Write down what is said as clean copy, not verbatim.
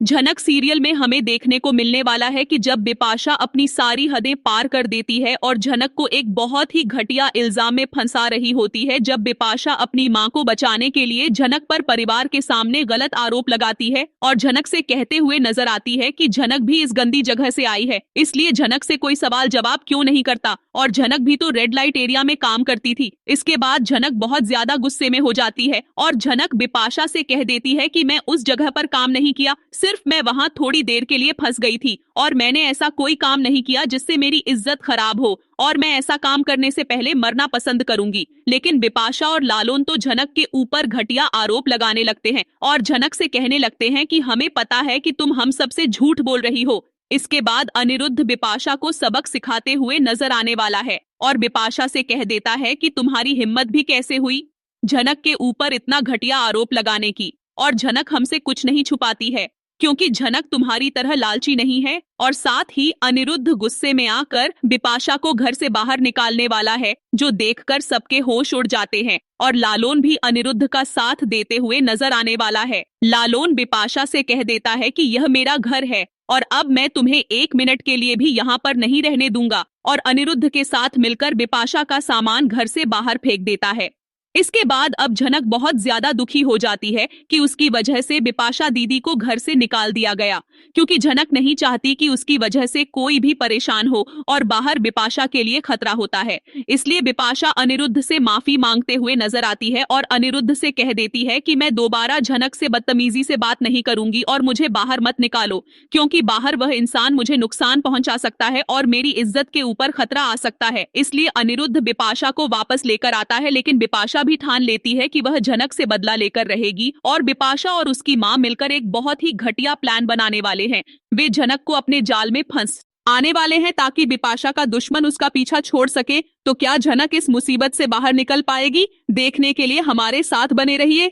झनक सीरियल में हमें देखने को मिलने वाला है कि जब बिपाशा अपनी सारी हदें पार कर देती है और झनक को एक बहुत ही घटिया इल्जाम में फंसा रही होती है। जब बिपाशा अपनी मां को बचाने के लिए झनक पर परिवार के सामने गलत आरोप लगाती है और झनक से कहते हुए नजर आती है कि झनक भी इस गंदी जगह से आई है, इसलिए झनक से कोई सवाल जवाब क्यों नहीं करता, और झनक भी तो रेड लाइट एरिया में काम करती थी। इसके बाद झनक बहुत ज्यादा गुस्से में हो जाती है और झनक बिपाशा से कह देती है कि मैं उस जगह पर काम नहीं किया, सिर्फ मैं वहां थोड़ी देर के लिए फंस गई थी और मैंने ऐसा कोई काम नहीं किया जिससे मेरी इज्जत खराब हो, और मैं ऐसा काम करने से पहले मरना पसंद करूंगी। लेकिन बिपाशा और लालोन तो झनक के ऊपर घटिया आरोप लगाने लगते हैं और झनक से कहने लगते हैं कि हमें पता है कि तुम हम सबसे झूठ बोल रही हो। इसके बाद अनिरुद्ध बिपाशा को सबक सिखाते हुए नजर आने वाला है और बिपाशा से कह देता है कि तुम्हारी हिम्मत भी कैसे हुई झनक के ऊपर इतना घटिया आरोप लगाने की, और झनक हमसे कुछ नहीं छुपाती है क्योंकि झनक तुम्हारी तरह लालची नहीं है। और साथ ही अनिरुद्ध गुस्से में आकर बिपाशा को घर से बाहर निकालने वाला है, जो देखकर सबके होश उड़ जाते हैं। और लालोन भी अनिरुद्ध का साथ देते हुए नजर आने वाला है। लालोन बिपाशा से कह देता है कि यह मेरा घर है और अब मैं तुम्हें 1 मिनट के लिए भी यहाँ पर नहीं रहने दूंगा, और अनिरुद्ध के साथ मिलकर बिपाशा का सामान घर से बाहर फेंक देता है। इसके बाद अब झनक बहुत ज्यादा दुखी हो जाती है कि उसकी वजह से बिपाशा दीदी को घर से निकाल दिया गया, क्योंकि झनक नहीं चाहती कि उसकी वजह से कोई भी परेशान हो और बाहर बिपाशा के लिए खतरा होता है। इसलिए बिपाशा अनिरुद्ध से माफी मांगते हुए नजर आती है और अनिरुद्ध से कह देती है कि मैं दोबारा झनक से बदतमीजी से बात नहीं करूंगी और मुझे बाहर मत निकालो, क्योंकि बाहर वह इंसान मुझे नुकसान पहुंचा सकता है और मेरी इज्जत के ऊपर खतरा आ सकता है। इसलिए अनिरुद्ध बिपाशा को वापस लेकर आता है, लेकिन बिपाशा भी ठान लेती है कि वह झनक से बदला लेकर रहेगी और बिपाशा और उसकी मां मिलकर एक बहुत ही घटिया प्लान बनाने वाले हैं। वे झनक को अपने जाल में फंस आने वाले हैं ताकि बिपाशा का दुश्मन उसका पीछा छोड़ सके। तो क्या झनक इस मुसीबत से बाहर निकल पाएगी? देखने के लिए हमारे साथ बने रहिए।